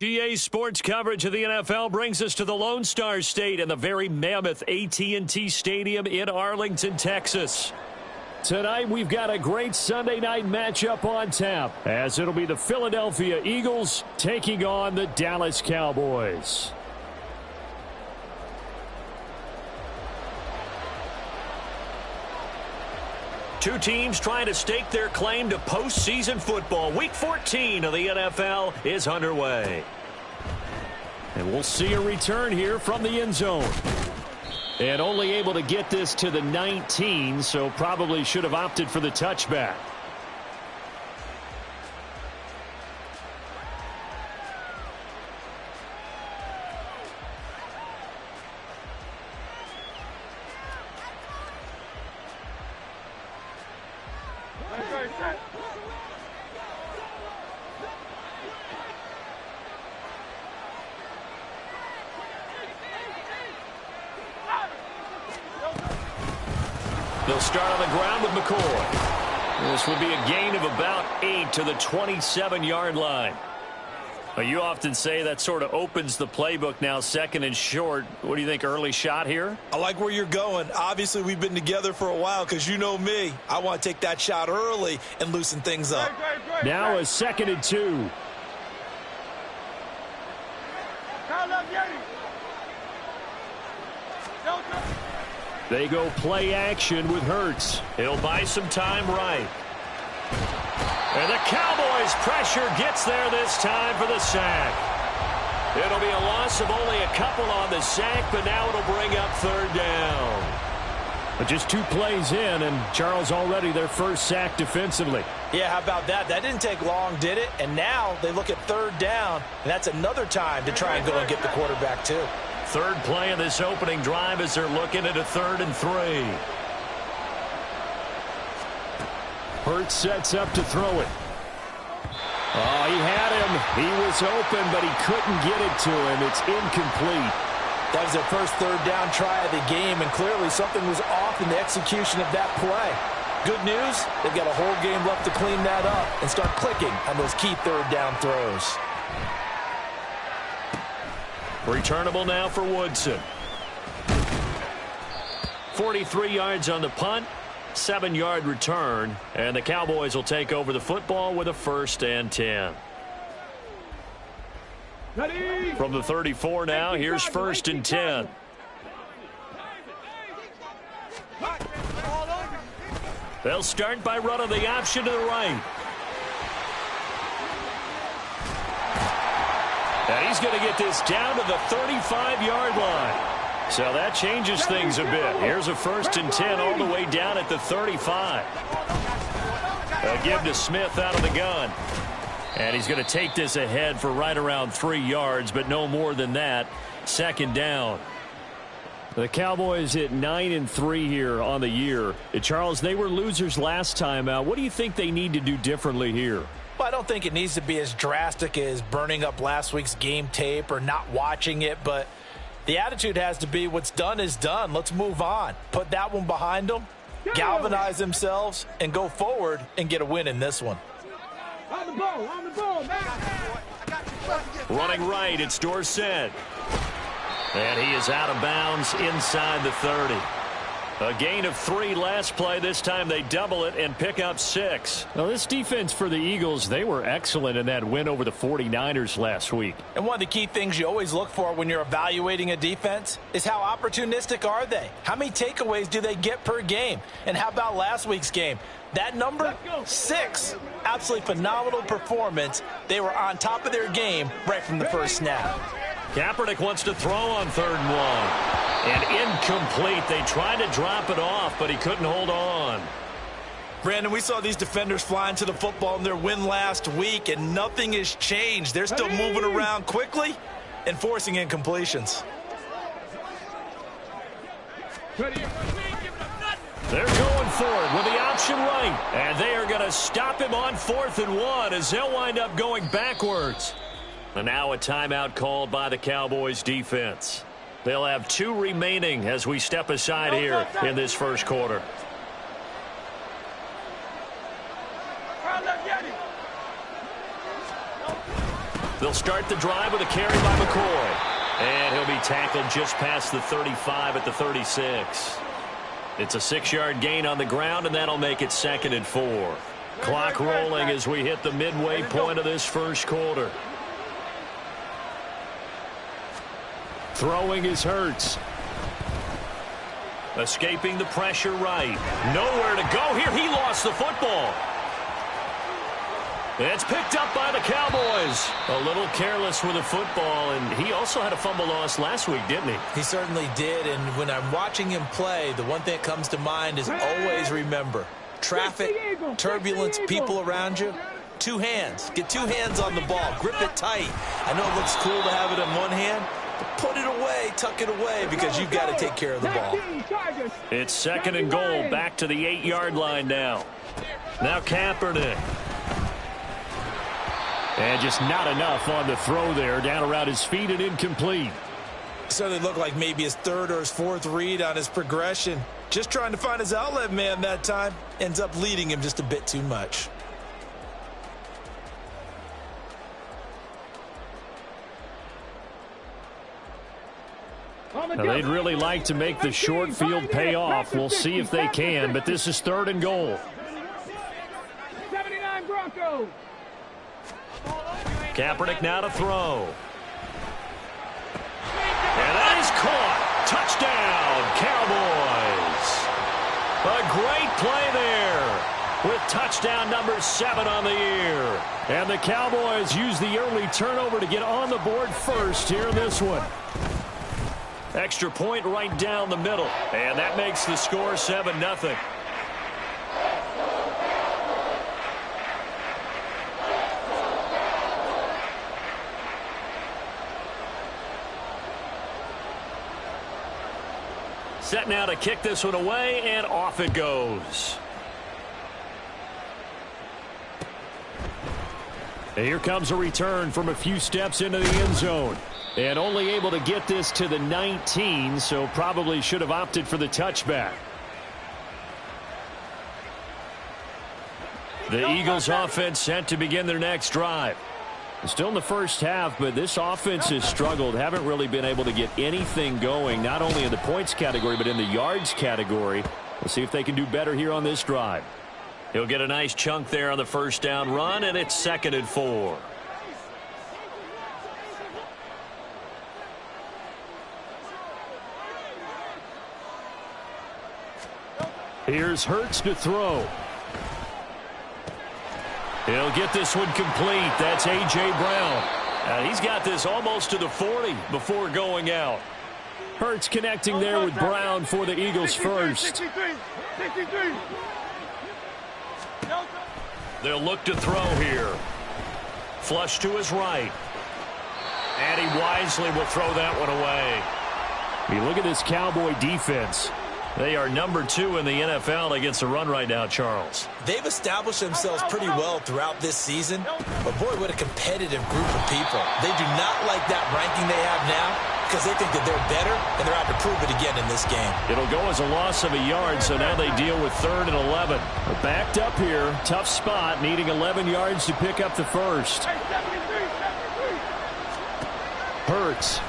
GA Sports coverage of the NFL brings us to the Lone Star State and the very mammoth AT&T Stadium in Arlington, Texas. Tonight, we've got a great Sunday night matchup on tap, as it'll be the Philadelphia Eagles taking on the Dallas Cowboys. Two teams trying to stake their claim to postseason football. Week 14 of the NFL is underway. And we'll see a return here from the end zone. And only able to get this to the 19, so probably should have opted for the touchback. They'll start on the ground with McCoy. This will be a gain of about 8 to the 27-yard line. You often say that sort of opens the playbook now, second and short. What do you think, early shot here? I like where you're going. Obviously, we've been together for a while because you know me. I want to take that shot early and loosen things up. Now a 2nd and 2. They go play action with Hurts. He'll buy some time right. And the Cowboys' pressure gets there this time for the sack. It'll be a loss of only a couple on the sack, but now it'll bring up 3rd down. But just 2 plays in, and Charles already their first sack defensively. Yeah, how about that? That didn't take long, did it? And now they look at 3rd down, and that's another time to try and go and get the quarterback too. 3rd play of this opening drive as they're looking at a 3rd and 3. Hurts sets up to throw it. Oh, he had him. He was open, but he couldn't get it to him. It's incomplete. That was their first 3rd down try of the game, and clearly something was off in the execution of that play. Good news, they've got a whole game left to clean that up and start clicking on those key 3rd down throws. Returnable now for Woodson. 43 yards on the punt, 7-yard return, and the Cowboys will take over the football with a 1st and 10. From the 34 now, here's 1st and 10. They'll start by running the option to the right. And he's going to get this down to the 35-yard line. So that changes things a bit. Here's a 1st and 10 all the way down at the 35. A give to Smith out of the gun. And he's going to take this ahead for right around 3 yards, but no more than that. 2nd down. The Cowboys at 9-3 here on the year. Charles, they were losers last time out. What do you think they need to do differently here? Well, I don't think it needs to be as drastic as burning up last week's game tape or not watching it, but the attitude has to be what's done is done. Let's move on. Put that one behind them, galvanize themselves, and go forward and get a win in this one. On the ball, man. Running right, it's Dorsett. And he is out of bounds inside the 30. A gain of 3 last play. This time they double it and pick up 6. Now, this defense for the Eagles, they were excellent in that win over the 49ers last week. And one of the key things you always look for when you're evaluating a defense is how opportunistic are they? How many takeaways do they get per game? And how about last week's game? That number, 6. Absolutely phenomenal performance. They were on top of their game right from the first snap. Kaepernick wants to throw on 3rd and 1. And incomplete. They tried to drop it off, but he couldn't hold on. Brandon, we saw these defenders flying to the football in their win last week, and nothing has changed. They're still moving around quickly and forcing incompletions. They're going for it with the option right. And they are going to stop him on 4th and 1 as they'll wind up going backwards. And now a timeout called by the Cowboys defense. They'll have 2 remaining as we step aside here in this first quarter. They'll start the drive with a carry by McCoy. And he'll be tackled just past the 35 at the 36. It's a 6-yard gain on the ground, and that'll make it 2nd and 4. Clock rolling as we hit the midway point of this first quarter. Throwing is Hurts. Escaping the pressure right. Nowhere to go here. He lost the football. It's picked up by the Cowboys. A little careless with the football, and he also had a fumble loss last week, didn't he? He certainly did, and when I'm watching him play, the one thing that comes to mind is always remember, traffic, turbulence, people around you, 2 hands. Get 2 hands on the ball. Grip it tight. I know it looks cool to have it in one hand, but put it away, tuck it away, because you've got to take care of the ball. It's 2nd and goal, back to the 8-yard line now. Now Kaepernick. And just not enough on the throw there, down around his feet and incomplete. Certainly looked like maybe his 3rd or his 4th read on his progression. Just trying to find his outlet man that time. Ends up leading him just a bit too much. Now, they'd really like to make the short field pay off. We'll see if they can, but this is 3rd and goal. 79 Broncos. Kaepernick now to throw. And that is caught. Touchdown, Cowboys. A great play there with touchdown number 7 on the year. And the Cowboys use the early turnover to get on the board first here in this one. Extra point right down the middle. And that makes the score 7-0. Set now to kick this one away, and off it goes. And here comes a return from a few steps into the end zone. And only able to get this to the 19, so probably should have opted for the touchback. The Eagles offense set to begin their next drive. Still in the first half, but this offense has struggled. Haven't really been able to get anything going, not only in the points category, but in the yards category. We'll see if they can do better here on this drive. He'll get a nice chunk there on the first down run, and it's 2nd and 4. Here's Hurts to throw. He'll get this one complete. That's A.J. Brown. He's got this almost to the 40 before going out. Hurts connecting there with Brown for the Eagles first. They'll look to throw here. Flush to his right. And he wisely will throw that one away. You look at this Cowboy defense. They are number 2 in the NFL against the run right now, Charles. They've established themselves pretty well throughout this season, but boy, what a competitive group of people. They do not like that ranking they have now because they think that they're better, and they're out to prove it again in this game. It'll go as a loss of a yard, so now they deal with 3rd and 11. They're backed up here, tough spot, needing 11 yards to pick up the first. Hurts.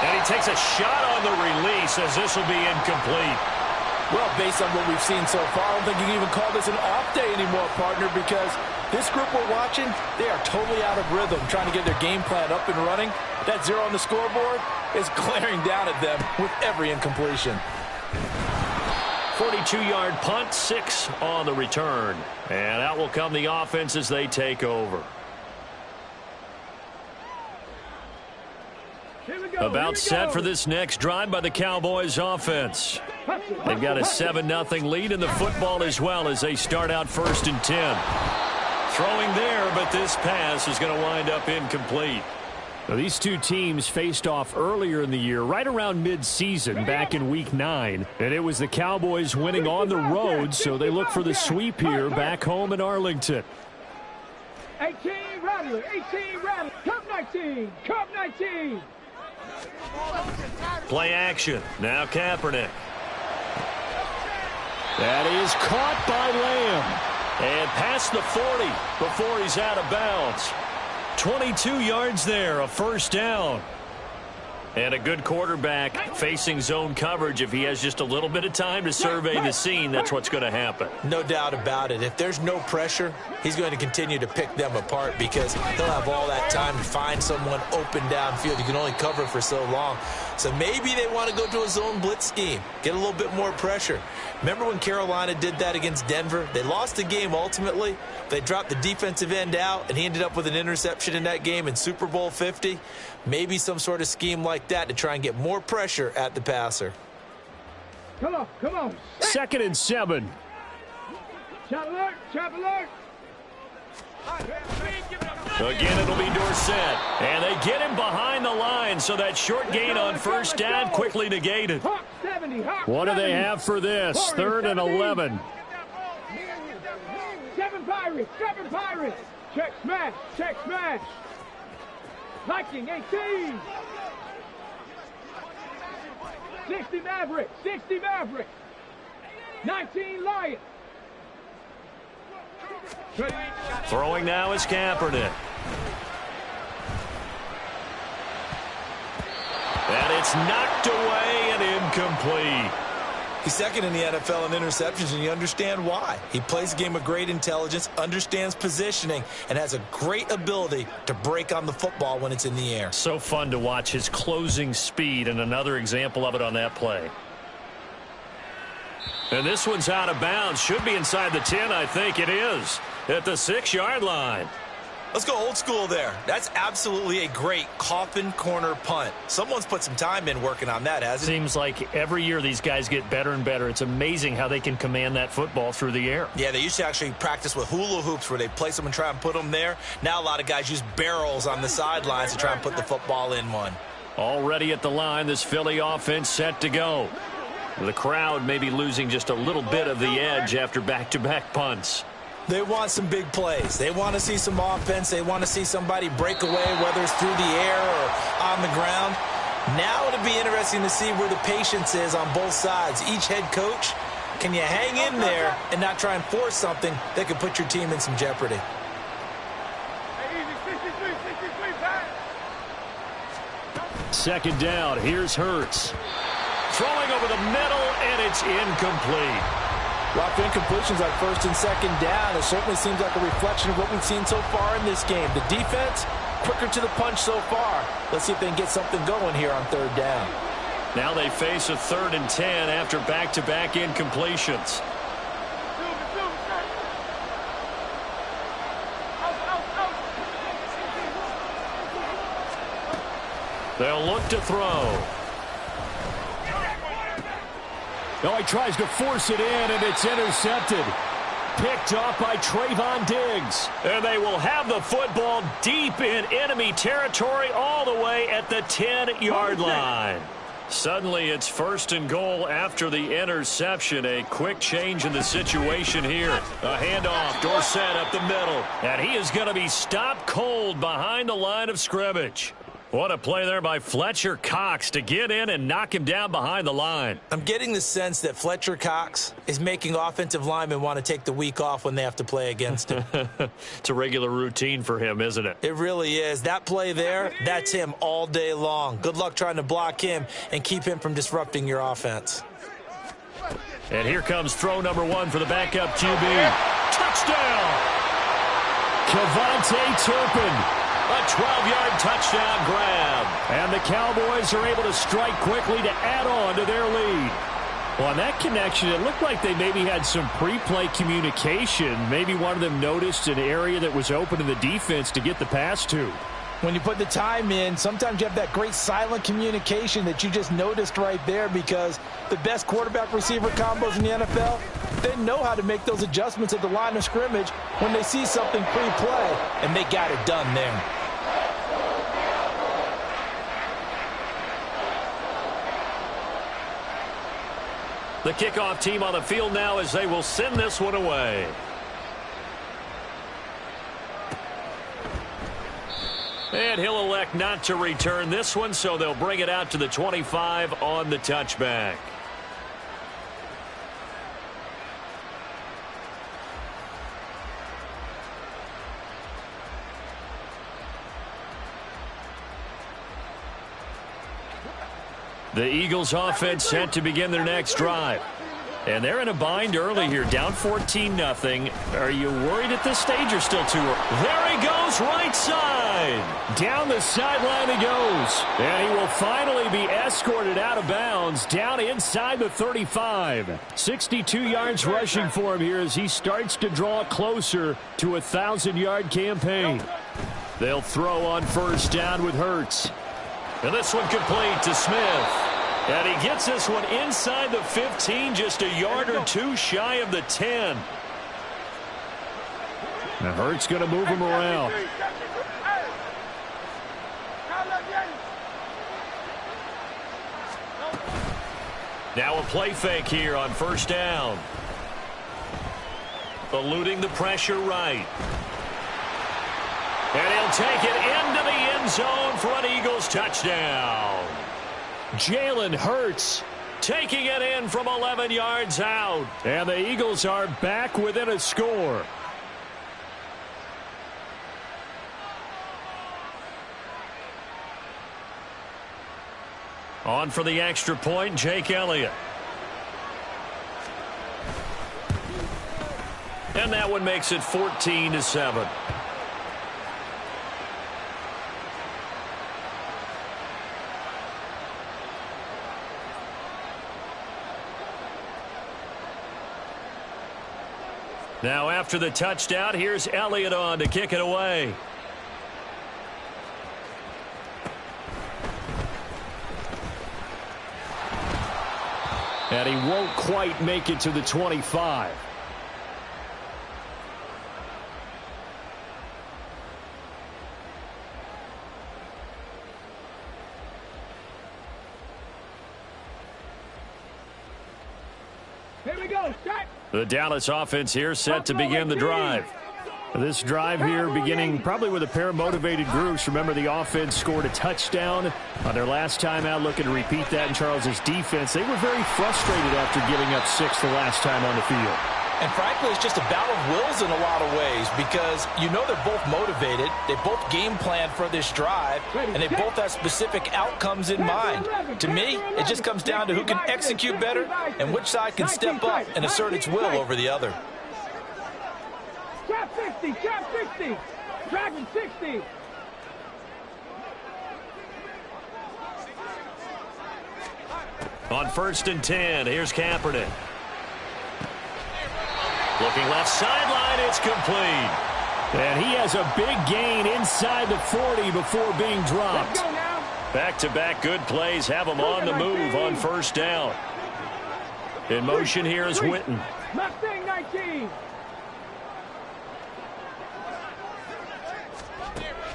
And he takes a shot on the release as this will be incomplete. Well, based on what we've seen so far, I don't think you can even call this an off day anymore, partner, because this group we're watching, they are totally out of rhythm, trying to get their game plan up and running. That 0 on the scoreboard is glaring down at them with every incompletion. 42-yard punt, 6 on the return. And out will come the offense as they take over. About set for this next drive by the Cowboys offense. They've got a 7-0 lead in the football as well as they start out 1st and 10. Throwing there, but this pass is going to wind up incomplete. Now, these two teams faced off earlier in the year, right around mid-season, back in Week 9. And it was the Cowboys winning on the road, so they look for the sweep here back home in Arlington. 18 Rattler, 18 Rattler, Cup 19, Cup 19. Play action. Now Kaepernick. That is caught by Lamb. And past the 40 before he's out of bounds. 22 yards there, a first down. And a good quarterback facing zone coverage. If he has just a little bit of time to survey the scene, that's what's going to happen. No doubt about it. If there's no pressure, he's going to continue to pick them apart because he'll have all that time to find someone open downfield. You can only cover for so long. So maybe they want to go to a zone blitz scheme, get a little bit more pressure. Remember when Carolina did that against Denver? They lost the game ultimately. They dropped the defensive end out, and he ended up with an interception in that game in Super Bowl 50. Maybe some sort of scheme like that to try and get more pressure at the passer. Come on, come on. 2nd and 7. Chop alert, chop alert. Again, it'll be Dorsett. And they get him behind the line, so that short gain on first down quickly negated. Hawk 70, Hawk What do they 70. have for this? 3rd and 11. 7 Pirates, 7 Pirates. Check smash, check smash. Viking 18. 60 Mavericks, 60 Mavericks. 19 Lions. Throwing now is Kaepernick. And it's knocked away and incomplete. He's second in the NFL in interceptions, and you understand why. He plays a game of great intelligence, understands positioning, and has a great ability to break on the football when it's in the air. So fun to watch his closing speed, and another example of it on that play. And this one's out of bounds. Should be inside the 10, I think it is. At the 6-yard line. Let's go old school there. That's absolutely a great coffin corner punt. Someone's put some time in working on that, hasn't it? Seems like every year these guys get better and better. It's amazing how they can command that football through the air. Yeah, they used to actually practice with hula hoops where they place them and try and put them there. Now a lot of guys use barrels on the sidelines to try and put the football in one. Already at the line, this Philly offense set to go. The crowd may be losing just a little bit of the edge after back-to-back punts. They want some big plays. They want to see some offense. They want to see somebody break away, whether it's through the air or on the ground. Now it'll be interesting to see where the patience is on both sides. Each head coach, can you hang in there and not try and force something that could put your team in some jeopardy? Second down, here's Hurts. Throwing over the middle, and it's incomplete. A lot of incompletions on 1st and 2nd down. It certainly seems like a reflection of what we've seen so far in this game. The defense, quicker to the punch so far. Let's see if they can get something going here on 3rd down. Now they face a 3rd and 10 after back-to-back incompletions. They'll look to throw. No, he tries to force it in, and it's intercepted. Picked off by Trayvon Diggs. And they will have the football deep in enemy territory all the way at the 10-yard line. Suddenly, it's 1st and goal after the interception. A quick change in the situation here. A handoff, Dorsett up the middle. And he is going to be stopped cold behind the line of scrimmage. What a play there by Fletcher Cox to get in and knock him down behind the line. I'm getting the sense that Fletcher Cox is making offensive linemen want to take the week off when they have to play against him. It's a regular routine for him, isn't it? It really is. That play there, that's him all day long. Good luck trying to block him and keep him from disrupting your offense. And here comes throw number 1 for the backup QB. Touchdown! KaVontae Turpin. A 12-yard touchdown grab. And the Cowboys are able to strike quickly to add on to their lead. Well, on that connection, it looked like they maybe had some pre-play communication. Maybe one of them noticed an area that was open in the defense to get the pass to. When you put the time in, sometimes you have that great silent communication that you just noticed right there, because the best quarterback-receiver combos in the NFL, they know how to make those adjustments at the line of scrimmage when they see something pre-play, and they got it done there. The kickoff team on the field now as they will send this one away. And he'll elect not to return this one, so they'll bring it out to the 25 on the touchback. The Eagles offense set to begin their next drive. And they're in a bind early here, down 14-0. Are you worried at this stage or still too early? There he goes, right side. Down the sideline he goes. And he will finally be escorted out of bounds, down inside the 35. 62 yards rushing for him here as he starts to draw closer to a 1,000-yard campaign. They'll throw on first down with Hurts. And this one complete to Smith. And he gets this one inside the 15, just a yard or two shy of the 10. Now Hurts going to move him around. Now a play fake here on first down. Eluding the pressure right. And he'll take it into the end zone for an Eagles touchdown. Jalen Hurts taking it in from 11 yards out. And the Eagles are back within a score. On for the extra point, Jake Elliott. And that one makes it 14-7. Now after the touchdown, here's Elliott on to kick it away. And he won't quite make it to the 25. Here we go, start. The Dallas offense here set to begin the drive. This drive here beginning probably with a pair of motivated groups. Remember, the offense scored a touchdown on their last time out, looking to repeat that in Charles's defense. They were very frustrated after giving up 6 the last time on the field. And frankly, it's just a battle of wills in a lot of ways because you know they're both motivated. They both game plan for this drive, and they both have specific outcomes in mind. To me, it just comes down to who can execute better and which side can step up and assert its will over the other. Trap 50, trap 60, Dragon 60. On 1st and 10, here's Kaepernick. Looking left sideline, it's complete. And he has a big gain inside the 40 before being dropped. Back-to-back good plays have him on the move on first down. In motion here is Witten. Mustang 19.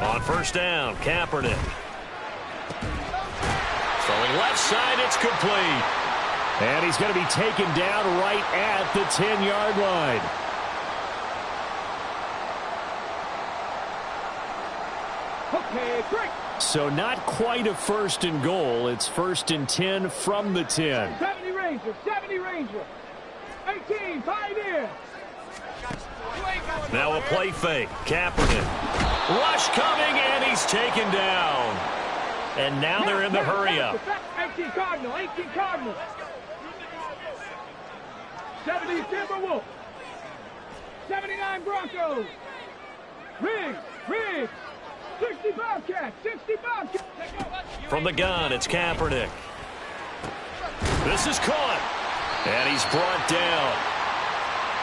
On first down, Kaepernick. Throwing left side, it's complete. And he's going to be taken down right at the 10-yard line. Okay, great. So not quite a 1st and goal. It's 1st and 10 from the 10. 70 Ranger, 70 Ranger. 18, Pioneer. Now a play fake. Kaepernick. Rush coming, and he's taken down. And now they're in the hurry-up. 18 Cardinal, 18 Cardinal. 70 Timberwolves. 79 Broncos. Riggs. 60 Bobcats, 60 Bobcats. From the gun, it's Kaepernick. This is caught. And he's brought down.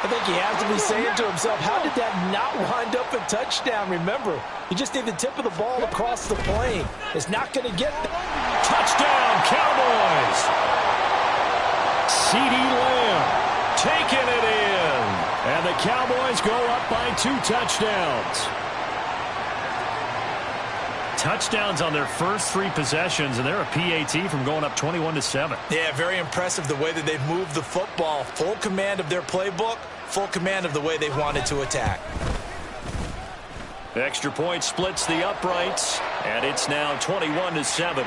I think he has to be saying to himself, how did that not wind up a touchdown? Remember, you just need the tip of the ball across the plane. It's not going to get there. Touchdown, Cowboys. CeeDee Lamb taking it in. And the Cowboys go up by 2 touchdowns. Touchdowns on their first 3 possessions, and they're a PAT from going up 21-7. Yeah, very impressive the way that they've moved the football. Full command of their playbook, full command of the way they've wanted to attack. Extra point splits the uprights, and it's now 21-7.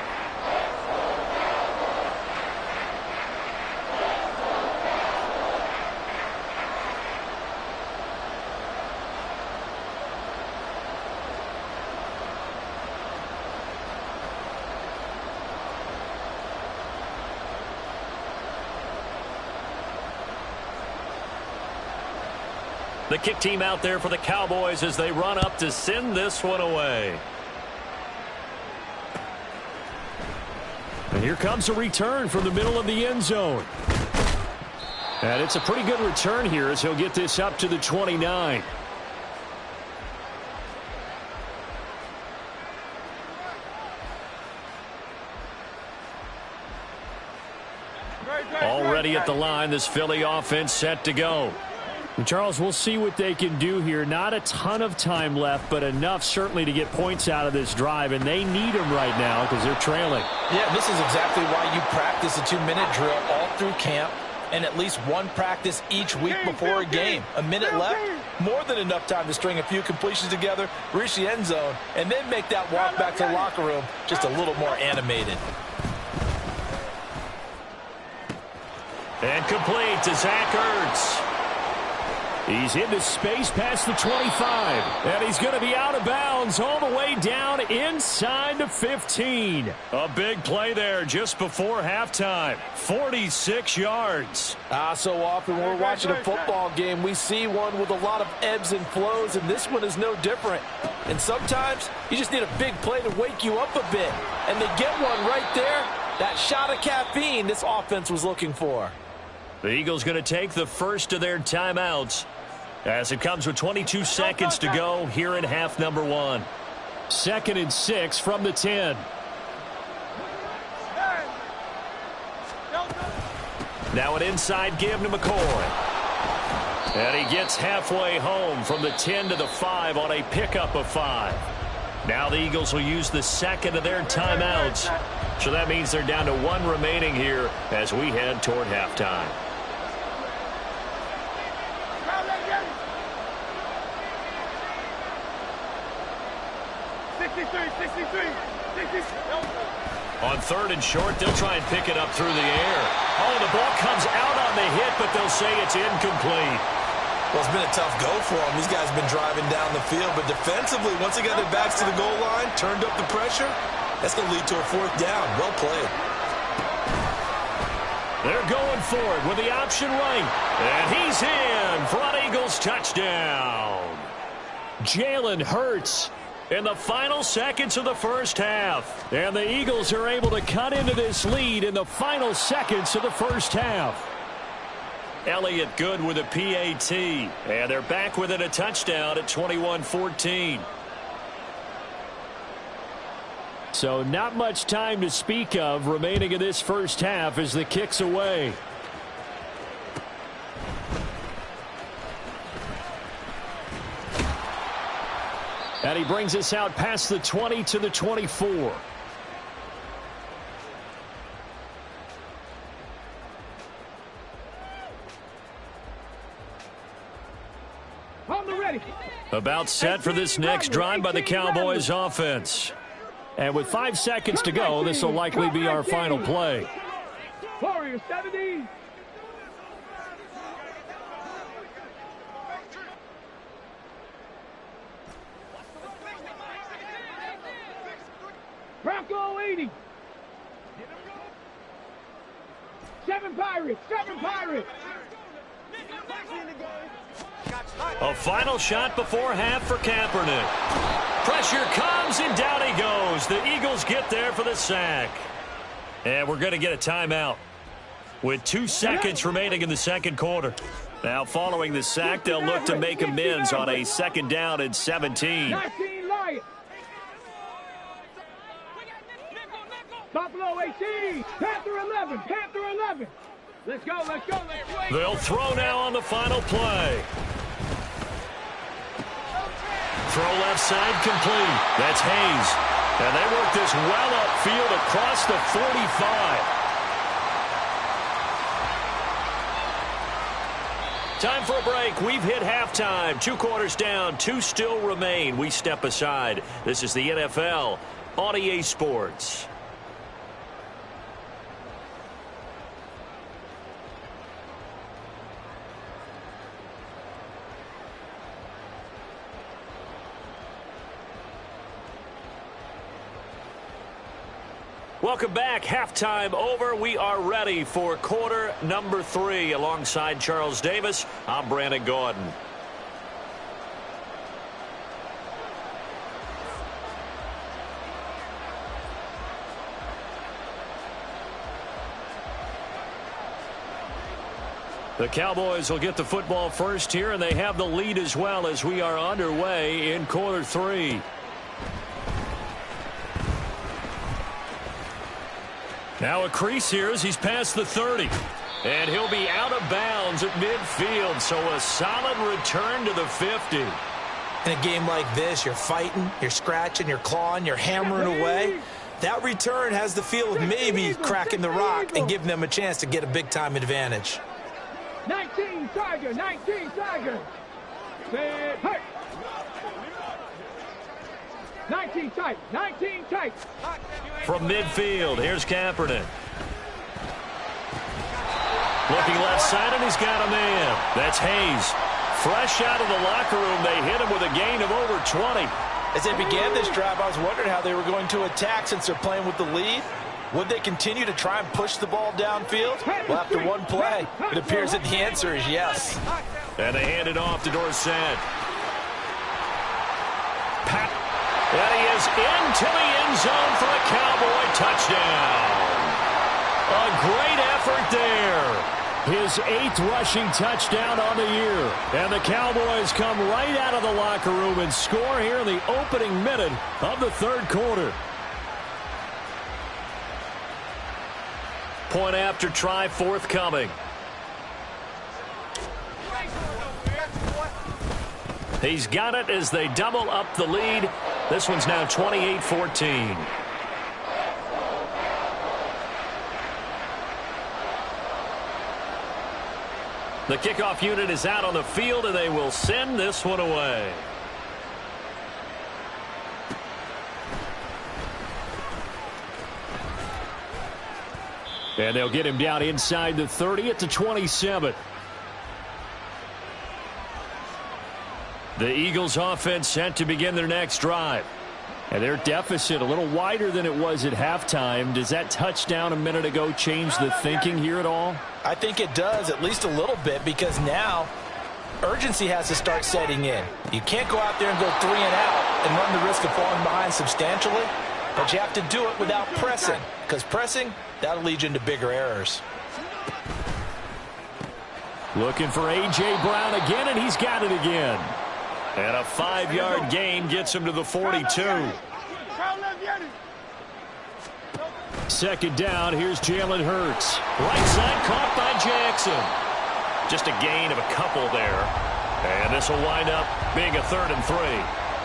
The kick team out there for the Cowboys as they run up to send this one away. And here comes a return from the middle of the end zone. And it's a pretty good return here as he'll get this up to the 29. Already at the line, this Philly offense set to go. Charles, we'll see what they can do here. Not a ton of time left, but enough certainly to get points out of this drive, and they need them right now because they're trailing. Yeah, this is exactly why you practice a 2-minute drill all through camp and at least one practice each week before a game. A minute left, more than enough time to string a few completions together, reach the end zone, and then make that walk back to the locker room just a little more animated. And complete to Zach Ertz. He's into space past the 25. And he's going to be out of bounds all the way down inside the 15. A big play there just before halftime. 46 yards. So often when we're watching a football game, we see one with a lot of ebbs and flows, and this one is no different. And sometimes you just need a big play to wake you up a bit. And they get one right there. That shot of caffeine this offense was looking for. The Eagles going to take the first of their timeouts as it comes with 22 seconds to go here in half number 1. 2nd and 6 from the 10. Now an inside give to McCoy. And he gets halfway home from the 10 to the 5 on a pickup of 5. Now the Eagles will use the second of their timeouts. So that means they're down to 1 remaining here as we head toward halftime. On 3rd and short, they'll try and pick it up through the air. Oh, the ball comes out on the hit, but they'll say it's incomplete. Well, it's been a tough go for them. These guys have been driving down the field, but defensively, once they got their backs to the goal line, turned up the pressure, that's going to lead to a 4th down. Well played. They're going for it with the option right. And he's in for an Eagles touchdown. Jalen Hurts in the final seconds of the first half. And the Eagles are able to cut into this lead in the final seconds of the first half. Elliott good with a PAT. And they're back within a touchdown at 21-14. So not much time to speak of remaining in this first half as the kick's away. And he brings us out past the 20 to the 24. About set for this next drive by the Cowboys offense. And with 5 seconds to go, this will likely be our final play. Warriors 70. Bronco 80. 7 Pirates. 7 Pirates. A final shot before half for Kaepernick. Pressure comes and down he goes. The Eagles get there for the sack. And we're going to get a timeout with 2 seconds remaining in the second quarter. Now following the sack, they'll look to make amends on a 2nd down and 17. 19 Lions. Buffalo 18. Panther 11. Panther 11. Let's go, let's go, let's go. They'll throw now on the final play. Throw left side complete. That's Hayes. And they work this well upfield across the 45. Time for a break. We've hit halftime. 2 quarters down. 2 still remain. We step aside. This is the NFL on EA Sports. Welcome back. Halftime over. We are ready for quarter number 3. Alongside Charles Davis, I'm Brandon Gaudin. The Cowboys will get the football first here, and they have the lead as well as we are underway in quarter 3. Now a crease here as he's past the 30. And he'll be out of bounds at midfield, so a solid return to the 50. In a game like this, you're fighting, you're scratching, you're clawing, you're hammering away. That return has the feel of maybe cracking the rock and giving them a chance to get a big-time advantage. 19 Tiger, 19 Tiger. Set, hey. 19 tight, 19 tight. From midfield, here's Kaepernick. Looking left side, and he's got a man. That's Hayes. Fresh out of the locker room, they hit him with a gain of over 20. As they began this drive, I was wondering how they were going to attack since they're playing with the lead. Would they continue to try and push the ball downfield? Well, after one play, it appears that the answer is yes. And they hand it off to Dorsett. And he is into the end zone for a Cowboy touchdown. A great effort there. His 8th rushing touchdown on the year. And the Cowboys come right out of the locker room and score here in the opening minute of the 3rd quarter. Point after try forthcoming. He's got it as they double up the lead. This one's now 28-14. The kickoff unit is out on the field, and they will send this one away. And they'll get him down inside the 30 at the 27. The Eagles offense set to begin their next drive. And their deficit a little wider than it was at halftime. Does that touchdown a minute ago change the thinking here at all? I think it does, at least a little bit, because now urgency has to start setting in. You can't go out there and go 3 and out and run the risk of falling behind substantially, but you have to do it without pressing, because pressing, that'll lead you into bigger errors. Looking for A.J. Brown again, and he's got it again. And a 5-yard gain gets him to the 42. 2nd down, here's Jalen Hurts. Right side caught by Jackson. Just a gain of a couple there. And this will wind up being a 3rd and 3.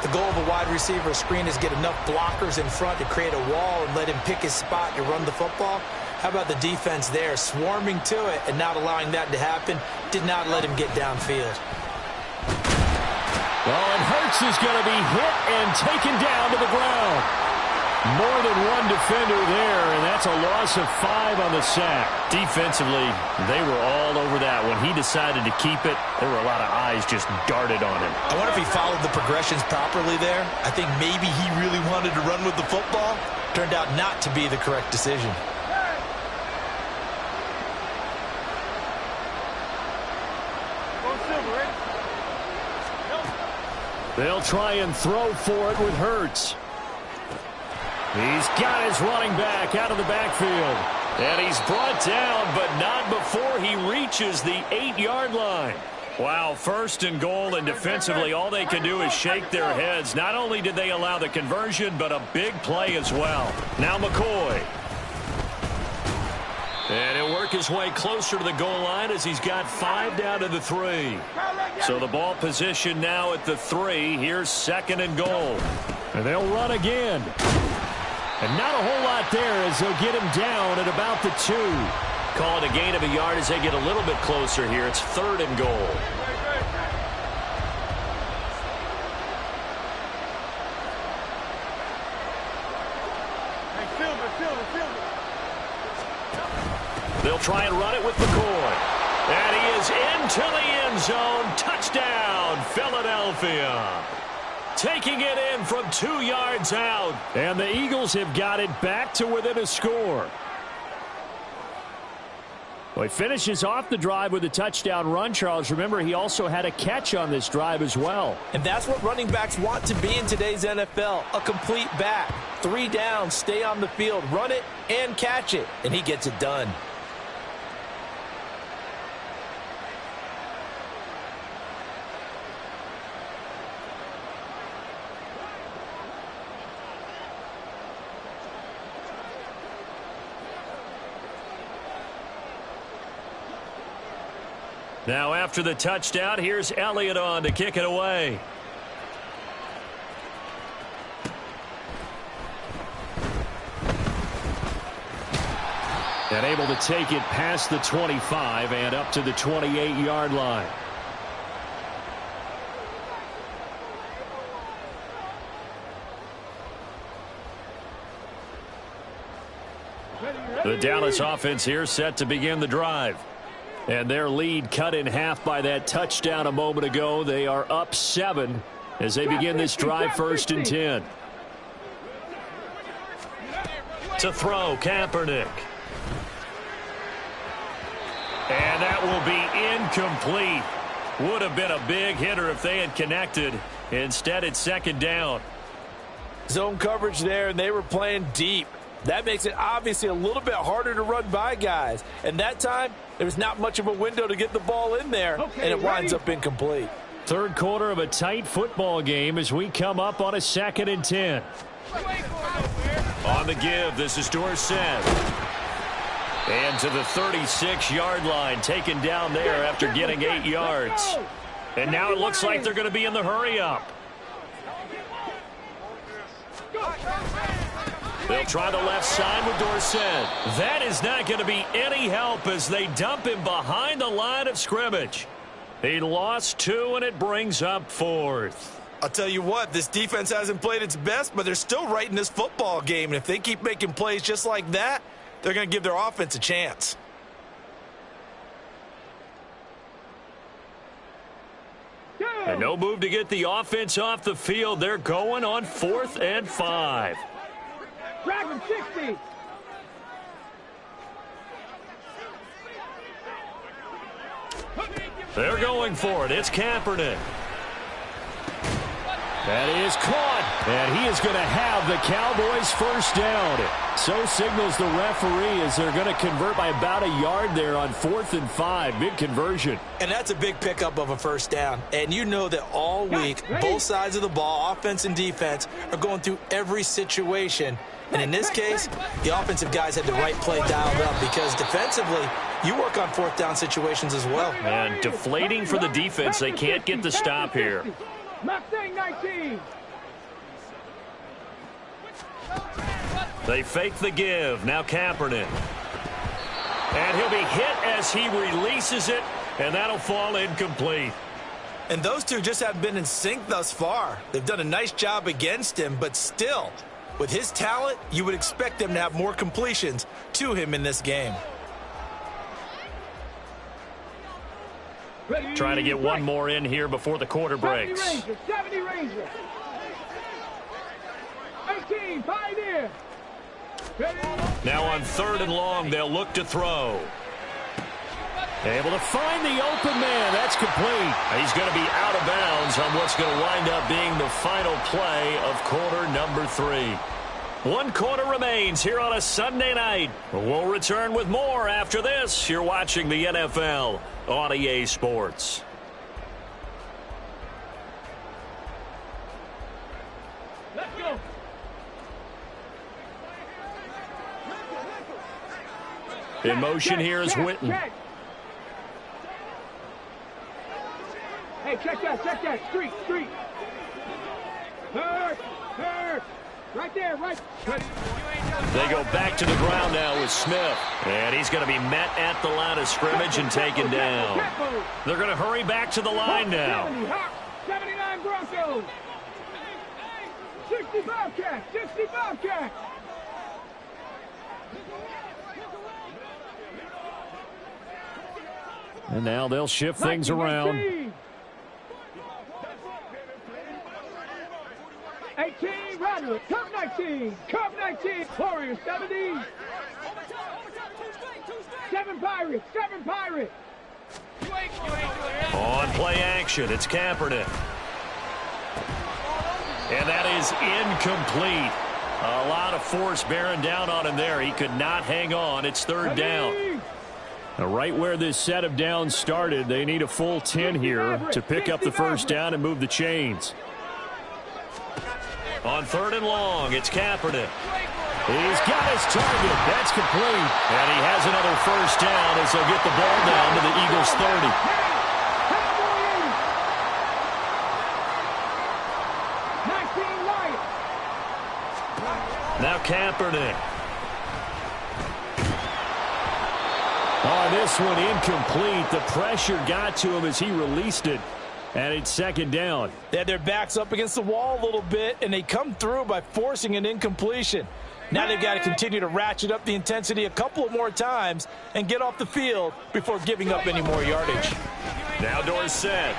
The goal of a wide receiver screen is get enough blockers in front to create a wall and let him pick his spot to run the football. How about the defense there, swarming to it and not allowing that to happen? Did not let him get downfield. Well, and Hurts is going to be hit and taken down to the ground. More than one defender there, and that's a loss of 5 on the sack. Defensively, they were all over that. When he decided to keep it, there were a lot of eyes just darted on him. I wonder if he followed the progressions properly there. I think maybe he really wanted to run with the football. Turned out not to be the correct decision. They'll try and throw for it with Hurts. He's got his running back out of the backfield. And he's brought down, but not before he reaches the 8-yard line. Wow, 1st and goal, and defensively all they can do is shake their heads. Not only did they allow the conversion, but a big play as well. Now McCoy. And he'll work his way closer to the goal line as he's got 5 down to the 3. So the ball position now at the 3. Here's 2nd and goal. And they'll run again. And not a whole lot there as they'll get him down at about the 2. Call it a gain of a yard as they get a little bit closer here. It's 3rd and goal. They'll try and run it with McCoy. And he is into the end zone. Touchdown, Philadelphia. Taking it in from 2 yards out. And the Eagles have got it back to within a score. Well, he finishes off the drive with a touchdown run, Charles. Remember, he also had a catch on this drive as well. And that's what running backs want to be in today's NFL, a complete back. 3 down, stay on the field, run it, and catch it. And he gets it done. Now after the touchdown, here's Elliott on to kick it away. And able to take it past the 25 and up to the 28-yard line. The Dallas offense here set to begin the drive. And their lead cut in half by that touchdown a moment ago. They are up 7 as they begin this drive, 1st and 10. To throw, Kaepernick. And that will be incomplete. Would have been a big hitter if they had connected. Instead, it's 2nd down. Zone coverage there, and they were playing deep. That makes it obviously a little bit harder to run by guys. And that time, there was not much of a window to get the ball in there, and it winds up incomplete. 3rd quarter of a tight football game as we come up on a 2nd and 10. On the give, this is Dorsett. And to the 36-yard line, taken down there after getting 8 yards. And now it looks like they're going to be in the hurry-up. They'll try the left side with Dorsett. That is not going to be any help as they dump him behind the line of scrimmage. He lost 2, and it brings up 4th. I'll tell you what, this defense hasn't played its best, but they're still right in this football game. And if they keep making plays just like that, they're going to give their offense a chance. And no move to get the offense off the field. They're going on 4th and 5. Drag him 60. They're going for it. It's Kaepernick. That is caught. And he is going to have the Cowboys 1st down. So signals the referee as they're going to convert by about a yard there on 4th and 5. Big conversion. And that's a big pickup of a 1st down. And you know that all week, both sides of the ball, offense and defense, are going through every situation. And in this case, the offensive guys had the right play dialed up because defensively, you work on 4th down situations as well. And deflating for the defense. They can't get the stop here. Mustang 19. They fake the give. Now Kaepernick. And he'll be hit as he releases it, and that'll fall incomplete. And those two just haven't been in sync thus far. They've done a nice job against him, but still, with his talent, you would expect them to have more completions to him in this game. Trying to get one more in here before the quarter breaks. 70 Ranger. 18, Pioneer. Now on 3rd and long, they'll look to throw. Able to find the open man. That's complete. He's going to be out of bounds on what's going to wind up being the final play of quarter number 3. 1 quarter remains here on a Sunday night. We'll return with more after this. You're watching the NFL on EA Sports. Let's go. In motion here is Witten. Check. Hey, check that. Street. Hurt. Right there, right. They go back to the ground now with Smith. And he's going to be met at the line of scrimmage and taken down. They're going to hurry back to the line now. 79 Broncos. 65 Cats. And now they'll shift things around. 18, Rattler, Curve 19, Warriors, 70. 7 Pirates. On play action, it's Kaepernick. And that is incomplete. A lot of force bearing down on him there. He could not hang on. It's 3rd down. Now, right where this set of downs started, they need a full 10 here to pick up the 1st down and move the chains. On 3rd and long, it's Kaepernick. He's got his target. That's complete. And he has another 1st down as they'll get the ball down to the Eagles' 30. Now Kaepernick. Oh, this one incomplete. The pressure got to him as he released it. And it's second down. They had their backs up against the wall a little bit, and they come through by forcing an incompletion. Now they've got to continue to ratchet up the intensity a couple of more times and get off the field before giving up any more yardage. Now Dorsett.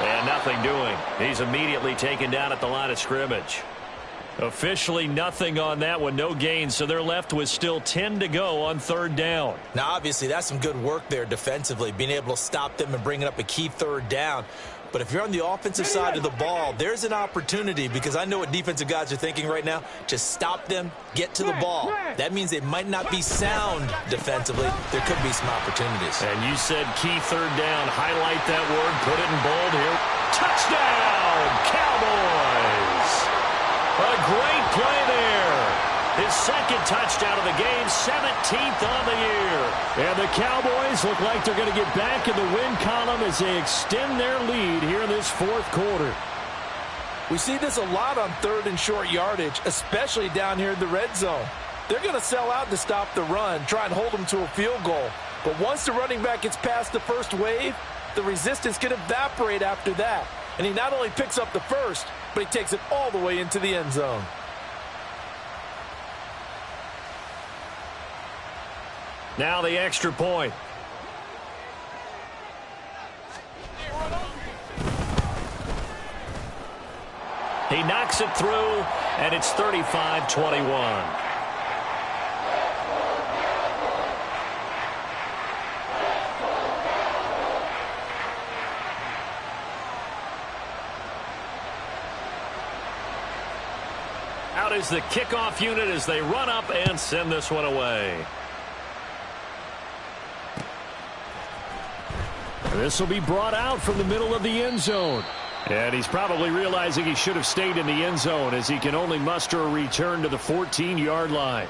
And nothing doing. He's immediately taken down at the line of scrimmage. Officially nothing on that one, no gain, so they're left with still 10 to go on third down. Now, obviously, that's some good work there defensively, being able to stop them and bringing up a key third down. But if you're on the offensive side of the ball, there's an opportunity, because I know what defensive guys are thinking right now. Just stop them, get to the ball. That means they might not be sound defensively. There could be some opportunities. And you said key third down. Highlight that word, put it in bold here. Touchdown, Cowboys! A great play there. His second touchdown of the game, 17th on the year. And the Cowboys look like they're going to get back in the win column as they extend their lead here in this fourth quarter. We see this a lot on third and short yardage, especially down here in the red zone. They're going to sell out to stop the run, try and hold them to a field goal. But once the running back gets past the first wave, the resistance can evaporate after that. And he not only picks up the first, but he takes it all the way into the end zone. Now the extra point. He knocks it through, and it's 35-21. Out is the kickoff unit as they run up and send this one away. This will be brought out from the middle of the end zone. And he's probably realizing he should have stayed in the end zone as he can only muster a return to the 14-yard line.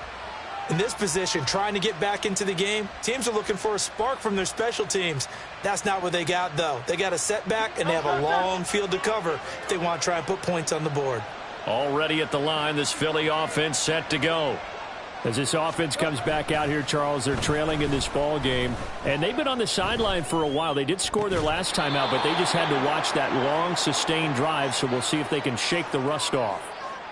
In this position, trying to get back into the game, teams are looking for a spark from their special teams. That's not what they got, though. They got a setback, and they have a long field to cover if they want to try and put points on the board. Already at the line, this Philly offense set to go. As this offense comes back out here, Charles, they're trailing in this ball game. And they've been on the sideline for a while. They did score their last time out, but they just had to watch that long, sustained drive, so we'll see if they can shake the rust off.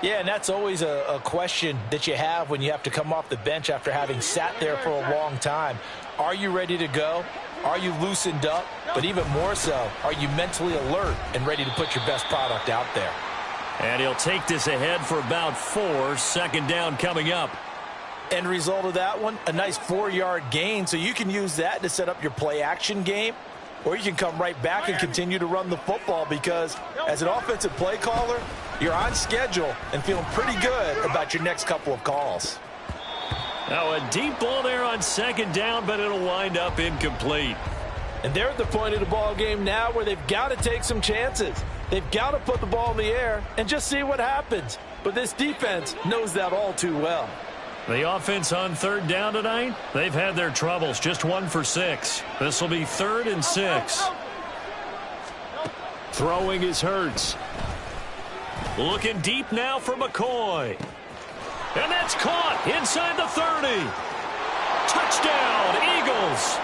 Yeah, and that's always a question that you have when you have to come off the bench after having sat there for a long time. Are you ready to go? Are you loosened up? But even more so, are you mentally alert and ready to put your best product out there? And he'll take this ahead for about 4. Second down coming up. End result of that one, a nice 4-yard gain, so you can use that to set up your play-action game, or you can come right back and continue to run the football because as an offensive play caller, you're on schedule and feeling pretty good about your next couple of calls. Now a deep ball there on second down, but it'll wind up incomplete. And they're at the point of the ball game now where they've got to take some chances. They've got to put the ball in the air and just see what happens. But this defense knows that all too well. The offense on third down tonight, they've had their troubles, just 1 for 6. This will be 3rd and 6. Throwing is Hurts. Looking deep now for McCoy. And that's caught inside the 30. Touchdown, Eagles.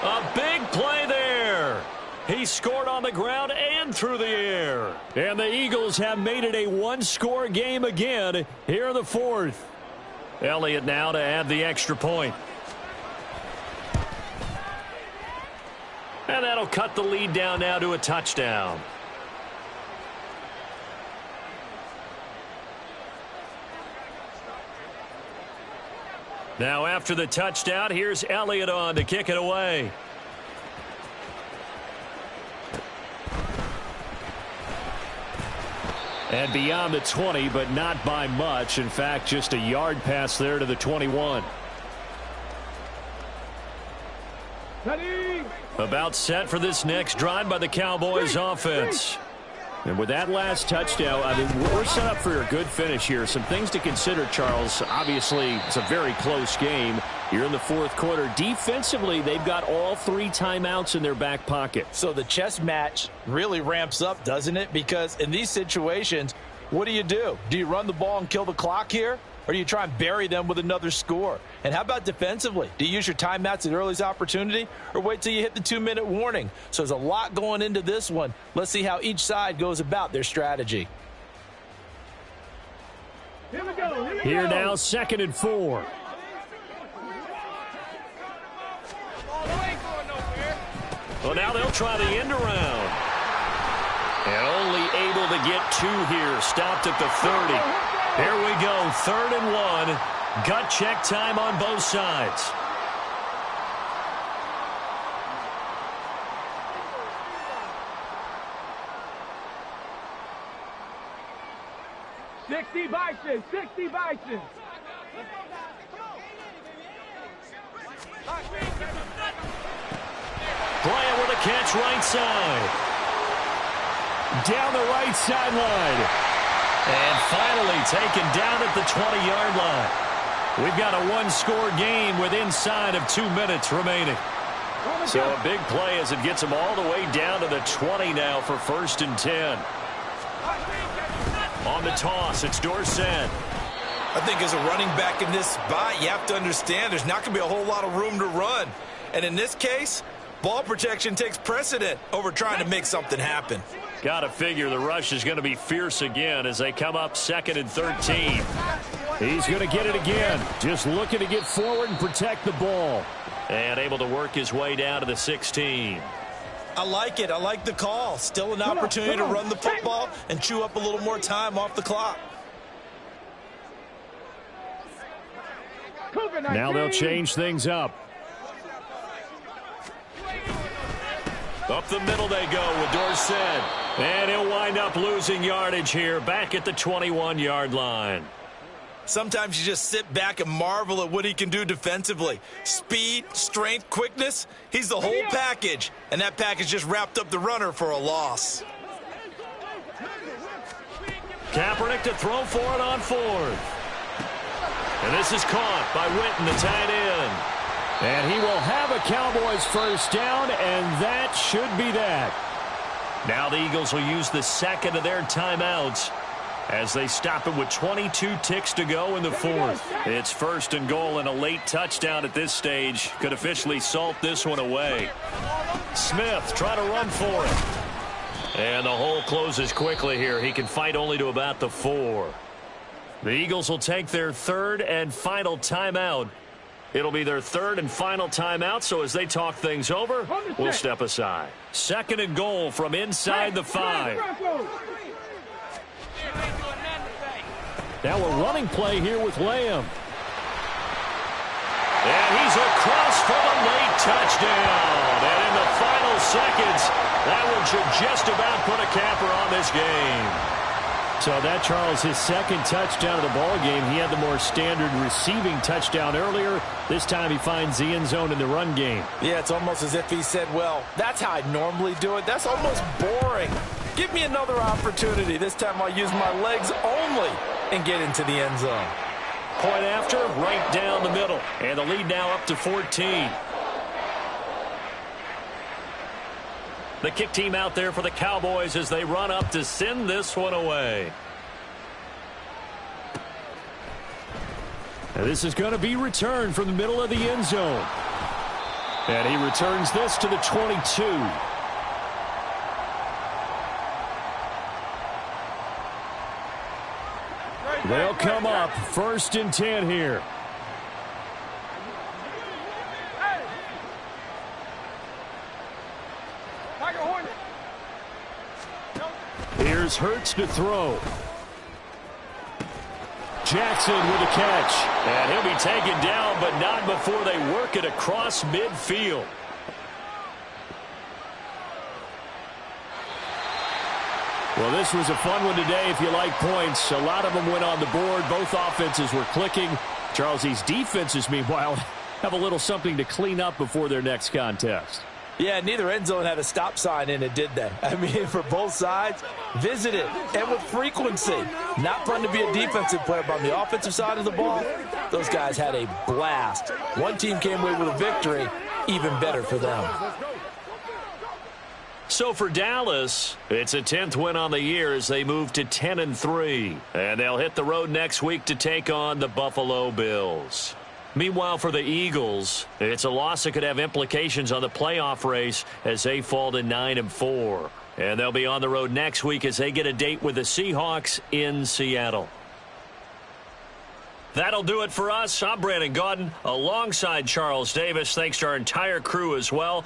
A big play there. He scored on the ground and through the air. And the Eagles have made it a one-score game again here in the fourth. Elliott now to add the extra point. And that'll cut the lead down now to a touchdown. Now after the touchdown, here's Elliott on to kick it away. And beyond the 20, but not by much. In fact, just a yard pass there to the 21. About set for this next drive by the Cowboys offense. And with that last touchdown, I mean, we're set up for a good finish here. Some things to consider, Charles. Obviously, it's a very close game. You're in the fourth quarter. Defensively, they've got all 3 timeouts in their back pocket. So the chess match really ramps up, doesn't it? Because in these situations, what do? Do you run the ball and kill the clock here? or do you try and bury them with another score? And how about defensively? Do you use your timeouts at earliest opportunity, or wait till you hit the 2-minute warning? So there's a lot going into this one. Let's see how each side goes about their strategy. Here we go. Here now, 2nd and 4. Well, now they'll try the end around. And only able to get 2 here. Stopped at the 30. Here we go, 3rd and 1. Gut check time on both sides. Bison, 60 Bison. Bryant with a catch right side. Down the right sideline. And finally taken down at the 20-yard line. We've got a 1-score game with inside of 2 minutes remaining. So a big play as it gets them all the way down to the 20 now for 1st and 10. On the toss, it's Dorsett. I think as a running back in this spot, you have to understand there's not going to be a whole lot of room to run. And in this case, ball protection takes precedent over trying to make something happen. Got to figure the rush is going to be fierce again as they come up 2nd and 13. He's going to get it again. Just looking to get forward and protect the ball. And able to work his way down to the 16. I like it. I like the call. Still an opportunity to run the football and chew up a little more time off the clock. Now they'll change things up. Up the middle they go with Dorsett. And he'll wind up losing yardage here back at the 21-yard line. Sometimes you just sit back and marvel at what he can do defensively. Speed, strength, quickness, he's the whole package. And that package just wrapped up the runner for a loss. Kaepernick to throw for it on 4th. And this is caught by Witten, the tight end. And he will have a Cowboys 1st down, and that should be that. Now the Eagles will use the 2nd of their timeouts as they stop it with 22 ticks to go in the 4th. It's 1st and goal, and a late touchdown at this stage could officially salt this one away. Smith trying to run for it. And the hole closes quickly here. He can fight only to about the 4. The Eagles will take their 3rd and final timeout. It'll be their 3rd and final timeout, so as they talk things over, we'll step aside. 2nd and goal from inside the 5. Now a running play here with Lamb. And he's across for the late touchdown. And in the final seconds, that one should just about put a capper on this game. So that, Charles, his 2nd touchdown of the ball game. He had the more standard receiving touchdown earlier. This time he finds the end zone in the run game. Yeah, it's almost as if he said, well, that's how I normally do it. That's almost boring. Give me another opportunity. This time I'll use my legs only and get into the end zone. Point after, right down the middle. And the lead now up to 14. The kick team out there for the Cowboys as they run up to send this one away. And this is going to be returned from the middle of the end zone. And he returns this to the 22. They'll come up 1st and 10 here. Here's Hurts to throw. Jackson with a catch. And he'll be taken down, but not before they work it across midfield. Well, this was a fun one today if you like points. A lot of them went on the board. Both offenses were clicking. Charles, these defenses, meanwhile, have a little something to clean up before their next contest. Yeah, neither end zone had a stop sign in it, did they? I mean, for both sides, visit it, and with frequency. Not fun to be a defensive player, but on the offensive side of the ball, those guys had a blast. One team came away with a victory, even better for them. So for Dallas, it's a 10th win on the year as they move to 10-3. And they'll hit the road next week to take on the Buffalo Bills. Meanwhile, for the Eagles, it's a loss that could have implications on the playoff race as they fall to 9-4. And they'll be on the road next week as they get a date with the Seahawks in Seattle. That'll do it for us. I'm Brandon Gaudin alongside Charles Davis. Thanks to our entire crew as well.